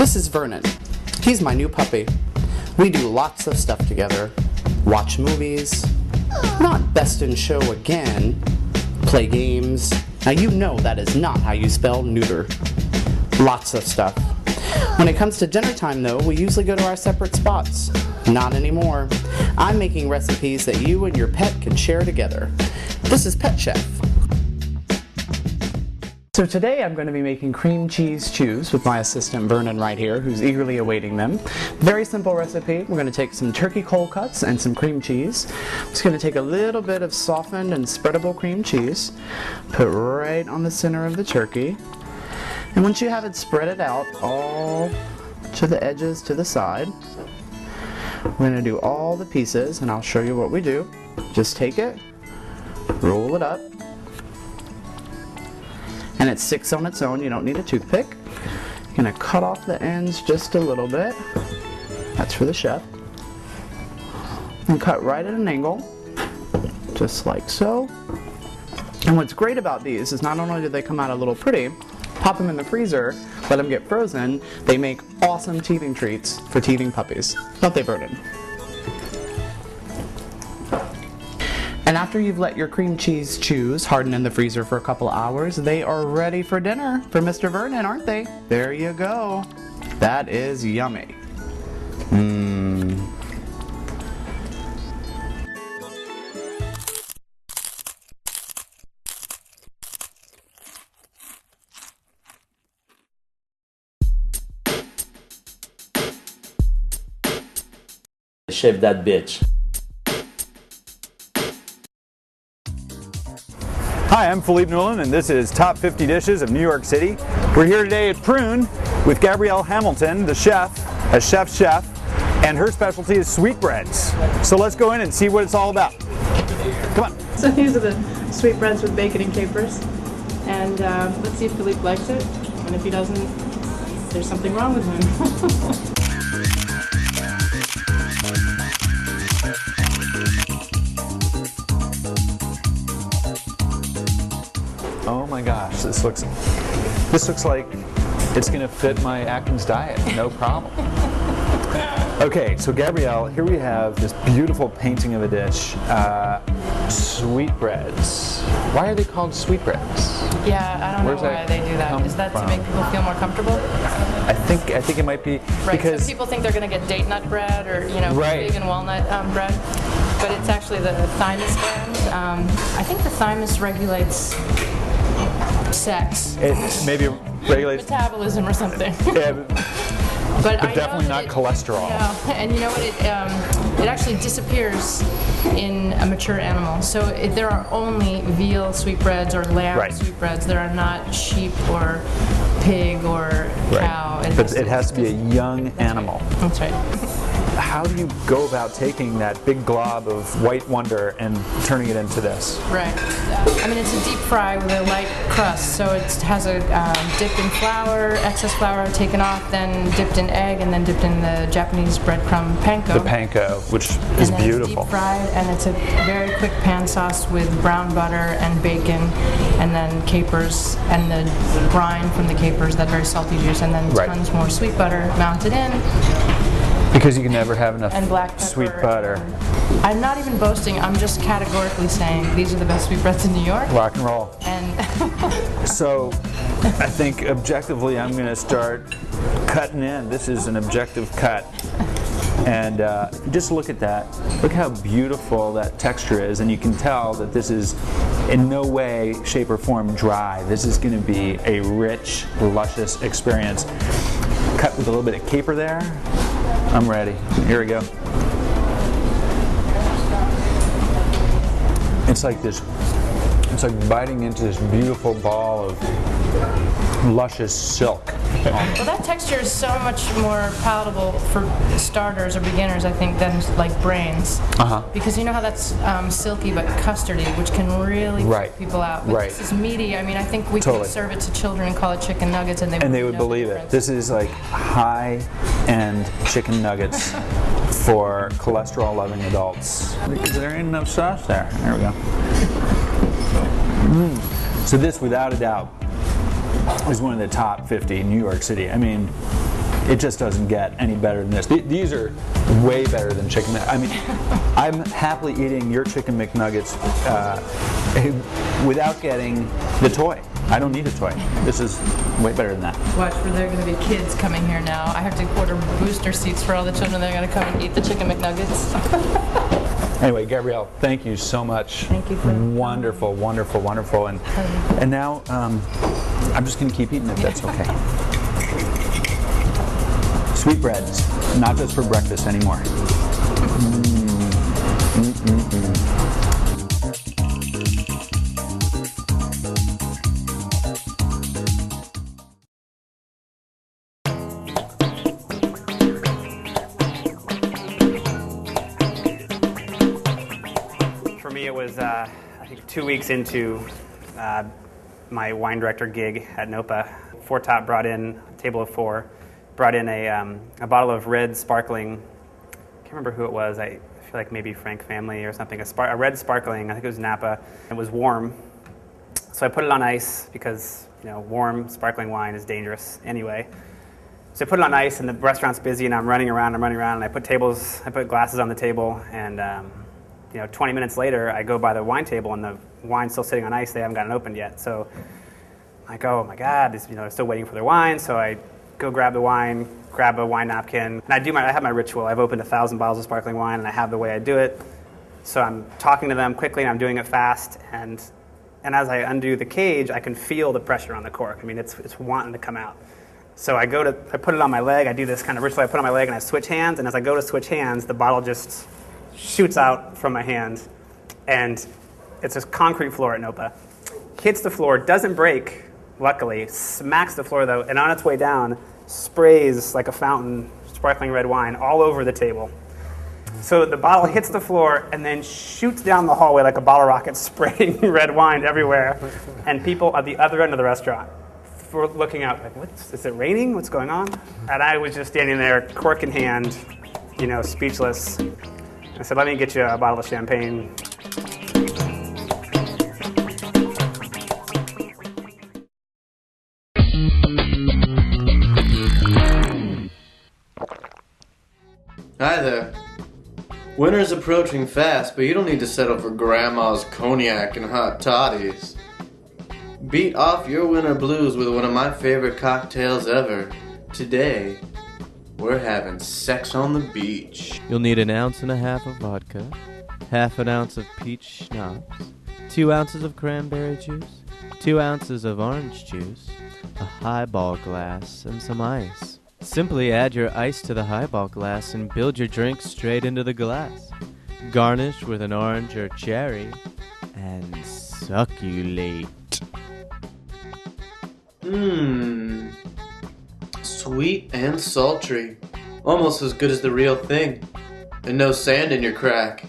This is Vernon. He's my new puppy. We do lots of stuff together. Watch movies. Not best in show again. Play games. Now you know that is not how you spell neuter. Lots of stuff. When it comes to dinner time though, we usually go to our separate spots. Not anymore. I'm making recipes that you and your pet can share together. This is Pet Chef. So today I'm going to be making cream cheese chews with my assistant Vernon right here, who's eagerly awaiting them. Very simple recipe. We're going to take some turkey cold cuts and some cream cheese. I'm just going to take a little bit of softened and spreadable cream cheese, put right on the center of the turkey. And once you have it, spread it out all to the edges to the side. We're going to do all the pieces, and I'll show you what we do. Just take it, roll it up, and it sticks on its own. You don't need a toothpick. You're going to cut off the ends just a little bit. That's for the chef. And cut right at an angle, just like so. And what's great about these is not only do they come out a little pretty, pop them in the freezer, let them get frozen, they make awesome teething treats for teething puppies. Don't they, Vernon? And after you've let your cream cheese chews harden in the freezer for a couple hours, they are ready for dinner for Mr. Vernon, aren't they? There you go. That is yummy. Chef that bitch. Hi, I'm Philippe Newland, and this is Top 50 Dishes of New York City. We're here today at Prune with Gabrielle Hamilton, the chef, a chef's chef, and her specialty is sweetbreads. So let's go in and see what it's all about. Come on. So these are the sweetbreads with bacon and capers, and let's see if Philippe likes it, and if he doesn't, there's something wrong with him. Oh my gosh, this looks like it's gonna fit my Atkins diet, no problem. Okay, so Gabrielle, here we have this beautiful painting of a dish, sweetbreads. Why are they called sweetbreads? Yeah, I don't know why they do that. Is that to make people feel more comfortable? I think it might be right, because so people think they're gonna get date nut bread or right. vegan walnut bread, but it's actually the thymus gland. I think the thymus regulates sex. It maybe regulates metabolism or something. Yeah, but definitely not cholesterol. No, and you know what? It actually disappears in a mature animal. So there are only veal sweetbreads or lamb sweetbreads. There are not sheep or pig or cow. But it has to be a young animal. That's right. How do you go about taking that big glob of white wonder and turning it into this? Right. I mean, it's a deep fry with a light crust, so it has a dipped in flour, excess flour taken off, then dipped in egg, and then dipped in the Japanese breadcrumb panko. The panko, which is beautiful. It's deep fried, and it's a very quick pan sauce with brown butter and bacon, and then capers, and the brine from the capers, that very salty juice, and then tons more sweet butter mounted in. Because you can never have enough and black pepper, sweet butter. I'm not even boasting, I'm just categorically saying these are the best sweetbreads in New York. Rock and roll. And so I think objectively I'm going to start cutting in. This is an objective cut. And just look at that. Look how beautiful that texture is, and you can tell that this is in no way, shape, or form dry. This is going to be a rich, luscious experience. Cut with a little bit of caper there. I'm ready. Here we go. It's like this, it's like biting into this beautiful ball of luscious silk. Well, that texture is so much more palatable for starters or beginners, I think, than like brains. Because you know how that's silky but custardy, which can really freak people out. But this is meaty. I mean, I think we could serve it to children and call it chicken nuggets, and they would believe it. This is like high-end chicken nuggets for cholesterol-loving adults. Because there ain't enough sauce there. There we go. So this, without a doubt, is one of the top 50 in New York City. I mean, it just doesn't get any better than this. These are way better than chicken. I mean, I'm happily eating your chicken McNuggets without getting the toy. I don't need a toy. This is way better than that. Watch, for there are going to be kids coming here now. I have to order booster seats for all the children that are going to come and eat the chicken McNuggets. Anyway, Gabrielle, thank you so much. Thank you for wonderful, wonderful, wonderful. And now I'm just going to keep eating if that's okay. Sweetbreads, not just for breakfast anymore. For me, it was, I think, 2 weeks into my wine director gig at NOPA. Four Top brought in, a table of four, brought in a bottle of red sparkling, I can't remember who it was, I feel like maybe Frank Family or something, a red sparkling, I think it was Napa. It was warm, so I put it on ice because, you know, warm sparkling wine is dangerous anyway. So I put it on ice, and the restaurant's busy, and I'm running around, and I put glasses on the table, and 20 minutes later, I go by the wine table, and the wine's still sitting on ice. They haven't gotten opened yet. So I go, oh my God, they're still waiting for their wine. So I go grab the wine, grab a wine napkin, and I have my ritual. I've opened 1,000 bottles of sparkling wine, and I have the way I do it. So I'm talking to them quickly, and I'm doing it fast, and as I undo the cage, I can feel the pressure on the cork. I mean, it's wanting to come out. So I put it on my leg. I do this kind of ritual. I put it on my leg, and I switch hands, and as I go to switch hands, the bottle just shoots out from my hand, and it's this concrete floor at NOPA. Hits the floor, doesn't break, luckily, smacks the floor though, and on its way down, sprays like a fountain, sparkling red wine all over the table. So the bottle hits the floor and then shoots down the hallway like a bottle rocket, spraying red wine everywhere, and people at the other end of the restaurant were looking out like, is it raining? What's going on? And I was just standing there, cork in hand, speechless. I said, let me get you a bottle of champagne. Hi there. Winter's approaching fast, but you don't need to settle for Grandma's cognac and hot toddies. Beat off your winter blues with one of my favorite cocktails ever. Today, we're having sex on the beach. You'll need 1.5 ounces of vodka, 1/2 ounce of peach schnapps, 2 ounces of cranberry juice, 2 ounces of orange juice, a highball glass, and some ice. Simply add your ice to the highball glass and build your drink straight into the glass. Garnish with an orange or cherry, and succulate. Sweet and sultry. Almost as good as the real thing. And no sand in your crack.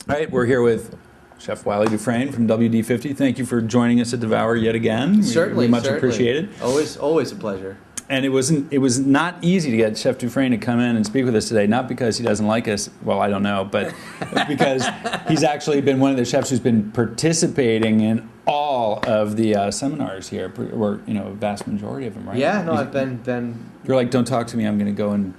All right, we're here with Chef Wiley Dufresne from WD50. Thank you for joining us at Devour yet again. Certainly, much appreciated. Always a pleasure. And it was not easy to get Chef Dufresne to come in and speak with us today, not because he doesn't like us, well, I don't know, but because he's actually been one of the chefs who's been participating in all of the seminars here, or, a vast majority of them, right? Yeah, no, I've been... You're like, don't talk to me, I'm going to go and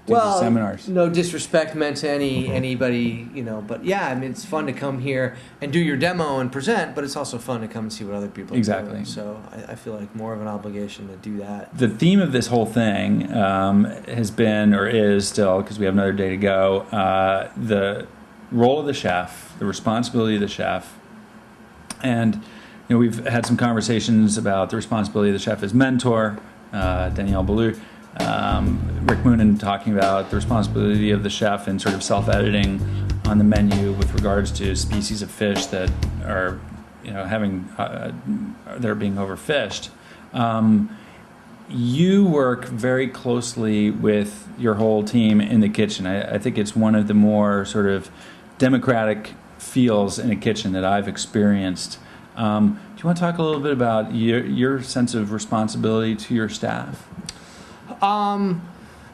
do these seminars. No disrespect meant to anybody, but yeah, I mean, it's fun to come here and do your demo and present, but it's also fun to come and see what other people are doing. So I feel like more of an obligation to do that. The theme of this whole thing has been, or is still, because we have another day to go, the role of the chef, the responsibility of the chef, and we've had some conversations about the responsibility of the chef as mentor, Danielle Ballou, Rick Moonen talking about the responsibility of the chef in sort of self-editing on the menu with regards to species of fish that are, they're being overfished. You work very closely with your whole team in the kitchen. I think it's one of the more sort of democratic feels in a kitchen that I've experienced. Do you want to talk a little bit about your sense of responsibility to your staff?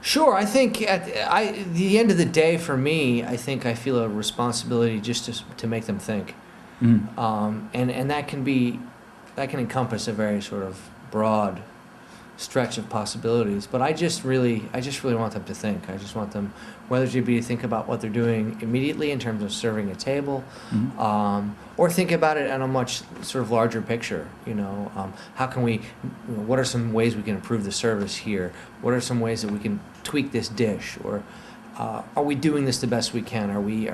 Sure. I think at the end of the day, for me, I think I feel a responsibility just to make them think, and that can encompass a very sort of broad stretch of possibilities. But I just really want them to think. I just want them, whether it be to think about what they're doing immediately in terms of serving a table, or think about it on a much sort of larger picture. How can we? What are some ways we can improve the service here? What are some ways that we can tweak this dish? Or are we doing this the best we can? Are we?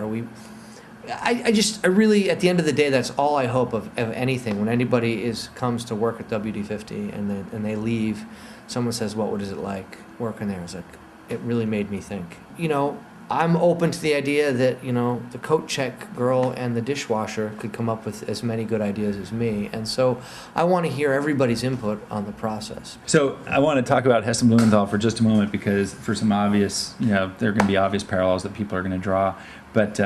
I really, at the end of the day, that's all I hope of anything. When anybody comes to work at WD-50 and they leave, someone says, "What is it like working there?" It's like, it really made me think. I'm open to the idea that, the coat check girl and the dishwasher could come up with as many good ideas as me. And so I want to hear everybody's input on the process. So I want to talk about Heston Blumenthal for just a moment, because for some obvious, there are going to be obvious parallels that people are going to draw. But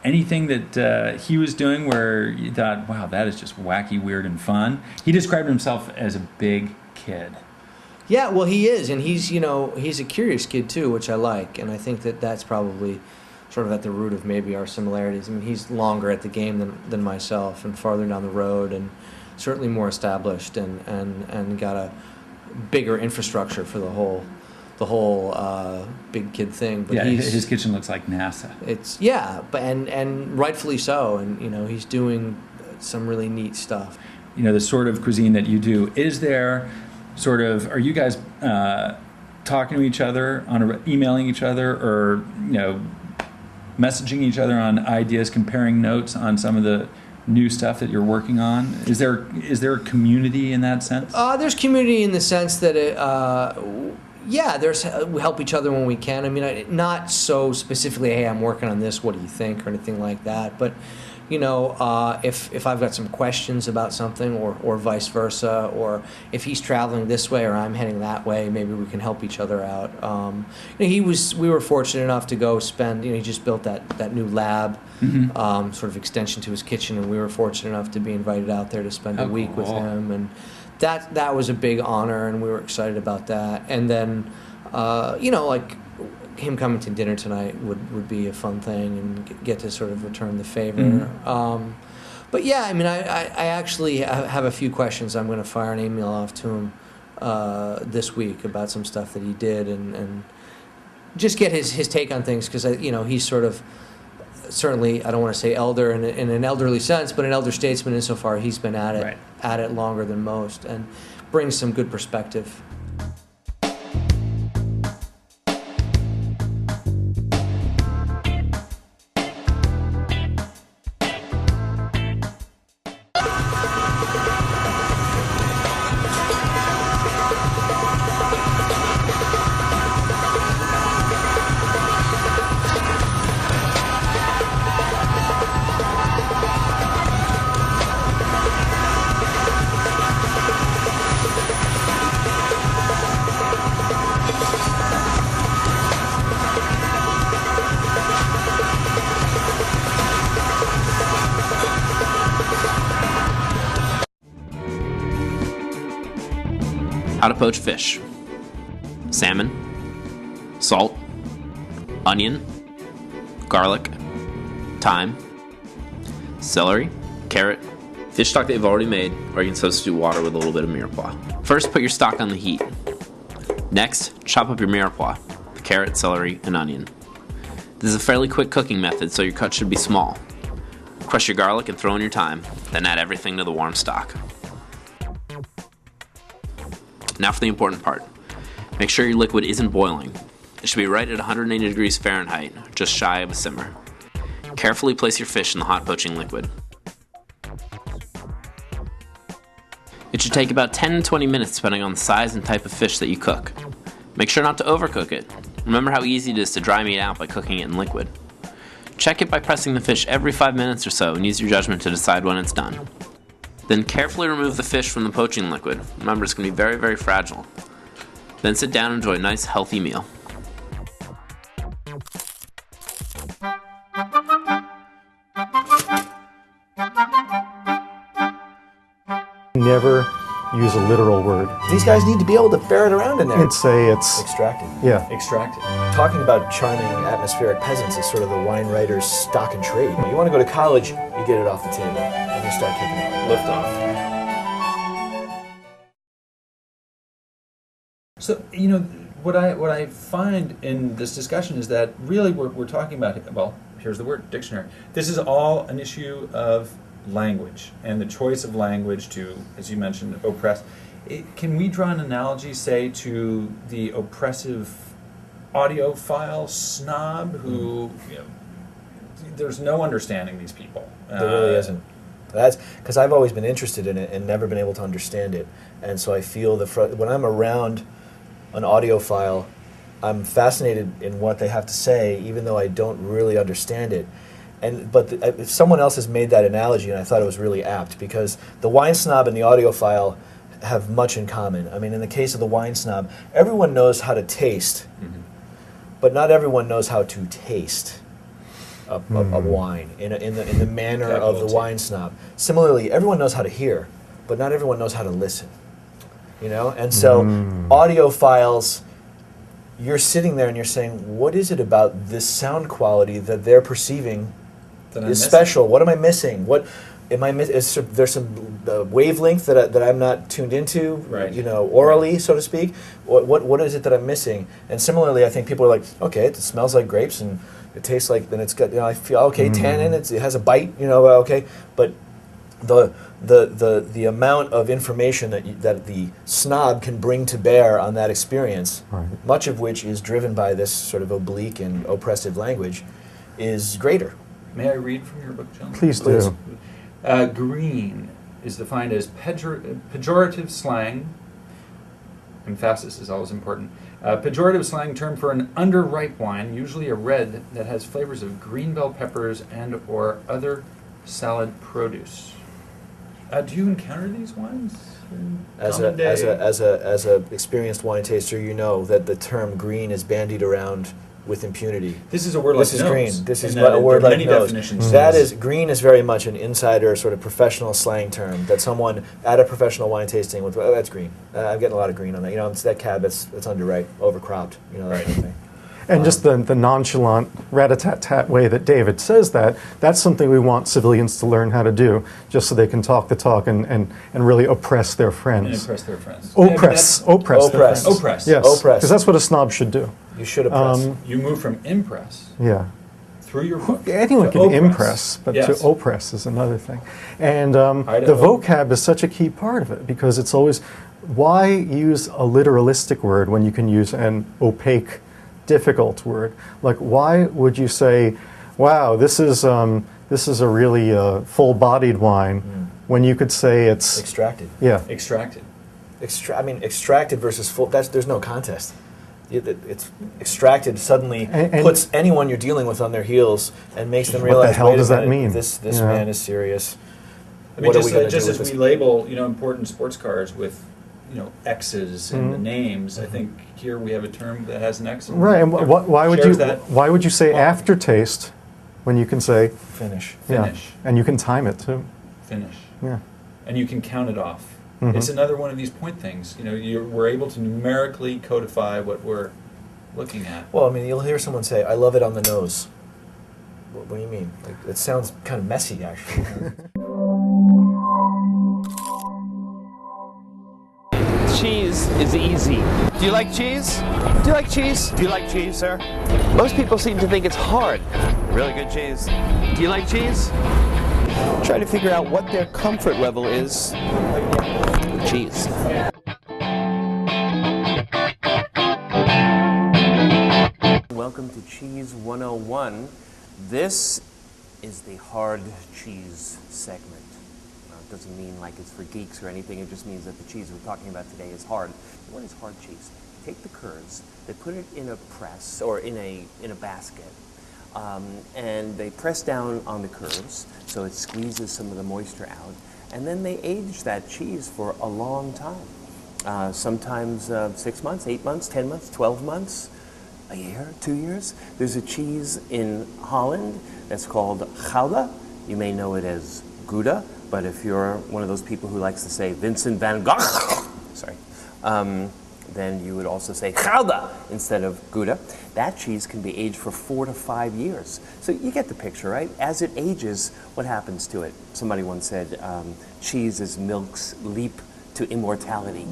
anything that he was doing where you thought, wow, that is just wacky, weird, and fun? He described himself as a big kid. Yeah, well, he is, and he's a curious kid too, which I like, and I think that's probably sort of at the root of maybe our similarities. I mean, he's longer at the game than myself, and farther down the road, and certainly more established, and got a bigger infrastructure for the whole big kid thing. But his kitchen looks like NASA. But and rightfully so, and he's doing some really neat stuff. The sort of cuisine that you do, is there are you guys talking to each other, emailing each other, or messaging each other on ideas, comparing notes on some of the new stuff that you're working on? Is there a community in that sense? There's community in the sense that we help each other when we can. I mean, not so specifically, hey, I'm working on this, what do you think, or anything like that. But if I've got some questions about something, or vice versa, or if he's traveling this way or I'm heading that way, maybe we can help each other out. We were fortunate enough to go spend. He just built that new lab, sort of extension to his kitchen, and we were fortunate enough to be invited out there to spend a week with him, and that was a big honor, and we were excited about that. And then, like him coming to dinner tonight would be a fun thing, and get to sort of return the favor. But yeah, I mean, I actually have a few questions. I'm going to fire an email off to him this week about some stuff that he did, and just get his take on things, because he's sort of, certainly, I don't want to say elder in an elderly sense, but an elder statesman insofar he's been at it longer than most, and brings some good perspective. How to poach fish. Salmon, salt, onion, garlic, thyme, celery, carrot, fish stock that you've already made, or you can substitute water with a little bit of mirepoix. First, put your stock on the heat. Next, chop up your mirepoix, the carrot, celery, and onion. This is a fairly quick cooking method, so your cut should be small. Crush your garlic and throw in your thyme, then add everything to the warm stock. Now for the important part. Make sure your liquid isn't boiling. It should be right at 180 degrees Fahrenheit, just shy of a simmer. Carefully place your fish in the hot poaching liquid. It should take about 10 to 20 minutes depending on the size and type of fish that you cook. Make sure not to overcook it. Remember how easy it is to dry meat out by cooking it in liquid. Check it by pressing the fish every 5 minutes or so, and use your judgment to decide when it's done. Then carefully remove the fish from the poaching liquid. Remember, it's going to be very, very fragile. Then sit down and enjoy a nice, healthy meal. Never use a literal word. These guys need to be able to ferret around in there. And say it's extracted. Yeah. Extracted. Talking about charming atmospheric peasants is sort of the wine writer's stock and trade. You want to go to college, you get it off the table, and you start kicking out. Lift off. So, what I find in this discussion is that really we're talking about, well, here's the word, dictionary. This is all an issue of language and the choice of language to, as you mentioned, oppress. Can we draw an analogy, say, to the oppressive audiophile snob who, there's no understanding these people. There really isn't. That's because I've always been interested in it and never been able to understand it. And so I feel when I'm around an audiophile, I'm fascinated in what they have to say, even though I don't really understand it. But someone else has made that analogy, and I thought it was really apt, because the wine snob and the audiophile have much in common. I mean, in the case of the wine snob, everyone knows how to taste, but not everyone knows how to taste a wine in the manner of the wine snob. Similarly, everyone knows how to hear, but not everyone knows how to listen. And so audiophiles, you're sitting there and you're saying, what is it about this sound quality that they're perceiving is special? What am I missing? What am I is there some wavelength that I'm not tuned into, right. Orally, so to speak? What is it that I'm missing? And similarly, I think people are like, okay, it smells like grapes and it tastes like, then it's got, I feel, okay, tannin, it has a bite, okay, but the amount of information that the snob can bring to bear on that experience, much of which is driven by this sort of oblique and oppressive language, is greater. May I read from your book, John? Please do. Green is defined as pejorative slang. Emphasis is always important. Pejorative slang term for an underripe wine, usually a red that has flavors of green bell peppers and or other salad produce. Do you encounter these wines? As a experienced wine taster, you know that the term green is bandied around with impunity. This is a word like this is nose. green. This is And a word like many nose. definitions. That is green is very much an insider sort of professional slang term that someone at a professional wine tasting with. Oh, that's green. I'm getting a lot of green on that. It's that cab that's underripe, overcropped. That kind of thing. And just the nonchalant, rat-a-tat-tat way that David says that's something we want civilians to learn how to do, just so they can talk the talk and really oppress their friends. And oppress their friends. Oppress their friends. Oppress. Yes, because that's what a snob should do. You should oppress. You move from impress through your book. Anyone can impress, but to oppress is another thing. And the vocab is such a key part of it, because it's always, why use a literalistic word when you can use an opaque, difficult word? Like, why would you say, wow, this is a really full-bodied wine, when you could say it's extracted? Yeah. Extracted. Extracted versus full, there's no contest. It's extracted suddenly puts anyone you're dealing with on their heels and makes them realize, what the hell does that mean? This man is serious. I mean, just as we label important sports cars with X's in the names, I think here we have a term that has an X. Right, and why would you say aftertaste when you can say finish? Yeah, and you can time it too. Finish. Yeah, and you can count it off. It's another one of these point things. We're able to numerically codify what we're looking at. Well, I mean, you'll hear someone say, "I love it on the nose." What do you mean? It sounds kind of messy, actually. Cheese is easy. Do you like cheese? Do you like cheese? Do you like cheese, sir? Most people seem to think it's hard. Really good cheese. Do you like cheese? Try to figure out what their comfort level is with cheese. Welcome to Cheese 101. This is the hard cheese segment. Doesn't mean like it's for geeks or anything. It just means that the cheese we're talking about today is hard. What is hard cheese? They take the curds, they put it in a press or in a basket, and they press down on the curds so it squeezes some of the moisture out, and then they age that cheese for a long time. Sometimes 6 months, 8 months, 10 months, 12 months, a year, 2 years. There's a cheese in Holland that's called Gouda. You may know it as Gouda. But if you're one of those people who likes to say Vincent van Gogh, sorry, then you would also say Gouda instead of Gouda. That cheese can be aged for 4 to 5 years. So you get the picture, right? As it ages, what happens to it? Somebody once said, cheese is milk's leap to immortality.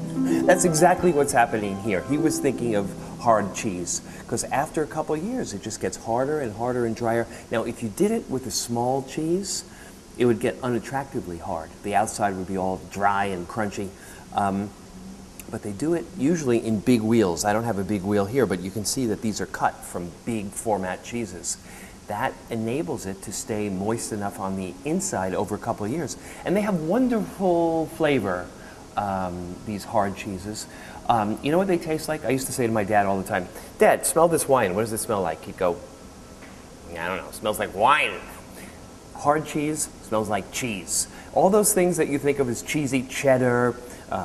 That's exactly what's happening here. He was thinking of hard cheese, because after a couple of years, it just gets harder and harder and drier. Now, if you did it with a small cheese, it would get unattractively hard. The outside would be all dry and crunchy. But they do it usually in big wheels. I don't have a big wheel here, but you can see that these are cut from big format cheeses. That enables it to stay moist enough on the inside over a couple of years. And they have wonderful flavor, these hard cheeses. You know what they taste like? I used to say to my dad all the time, Dad, smell this wine. What does it smell like? He'd go, I don't know, it smells like wine. Hard cheese smells like cheese. All those things that you think of as cheesy, cheddar,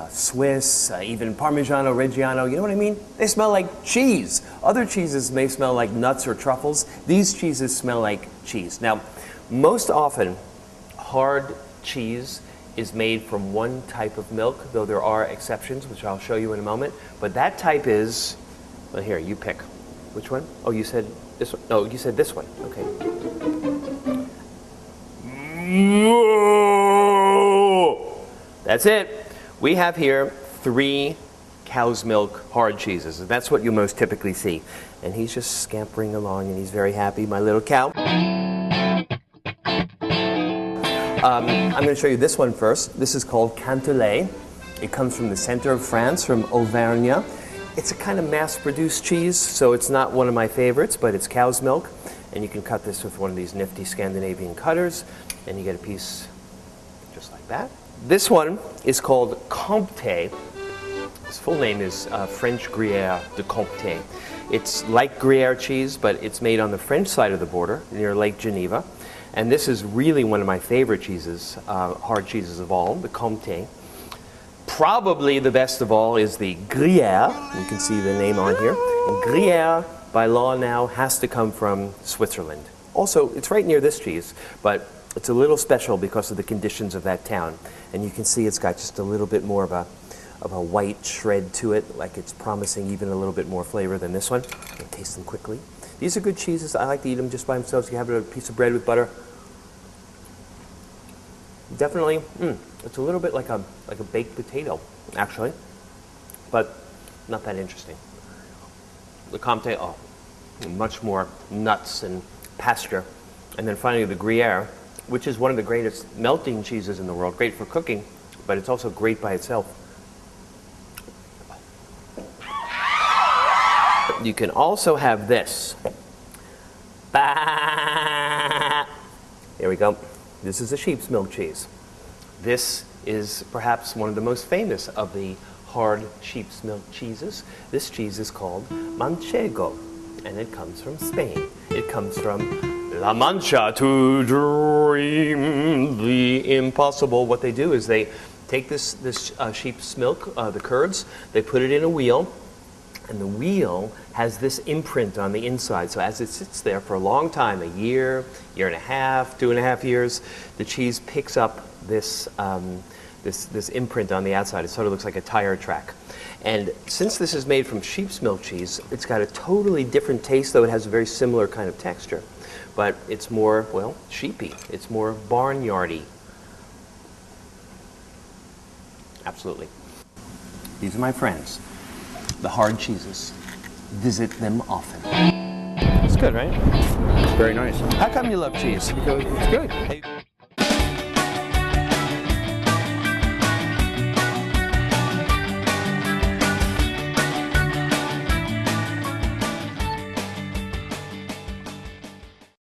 Swiss, even Parmigiano Reggiano, you know what I mean? They smell like cheese. Other cheeses may smell like nuts or truffles. These cheeses smell like cheese. Now, most often, hard cheese is made from one type of milk, though there are exceptions, which I'll show you in a moment. But that type is, well, here, you pick. Which one? Oh, you said this one? No, you said this one. Okay. That's it. We have here 3 cow's milk hard cheeses. And that's what you most typically see. And he's just scampering along and he's very happy, my little cow. I'm going to show you this one first. This is called Cantelet. It comes from the center of France, from Auvergne. It's a kind of mass-produced cheese, so it's not one of my favorites, but it's cow's milk. And you can cut this with one of these nifty Scandinavian cutters, and you get a piece just like that. This one is called Comté. Its full name is French Gruyère de Comté. It's like Gruyère cheese, but it's made on the French side of the border, near Lake Geneva. And this is really one of my favorite cheeses, hard cheeses of all, the Comté. Probably the best of all is the Gruyère. You can see the name on here. And Gruyère, by law now, has to come from Switzerland. Also, it's right near this cheese, but it's a little special because of the conditions of that town. And you can see it's got just a little bit more of a white shred to it, like it's promising even a little bit more flavor than this one. I'll taste them quickly. These are good cheeses. I like to eat them just by themselves. You have a piece of bread with butter. Definitely, it's a little bit like a baked potato, actually, but not that interesting. The Comté, oh, much more nuts and pasture. And then finally the Gruyère, which is one of the greatest melting cheeses in the world, great for cooking, but it's also great by itself. You can also have this. Here we go. This is a sheep's milk cheese. This is perhaps one of the most famous of the hard sheep's milk cheeses. This cheese is called Manchego, and it comes from Spain. It comes from La Mancha, to dream the impossible. What they do is they take this sheep's milk, the curds, they put it in a wheel, and the wheel has this imprint on the inside. So as it sits there for a long time, a year, year and a half, 2.5 years, the cheese picks up this, this imprint on the outside. It sort of looks like a tire track. And since this is made from sheep's milk cheese, it's got a totally different taste, though it has a very similar kind of texture. But it's more, well, sheepy. It's more barnyardy. Absolutely. These are my friends, the hard cheeses. Visit them often. It's good, right? Very nice. How come you love cheese? Because it's good. Hey.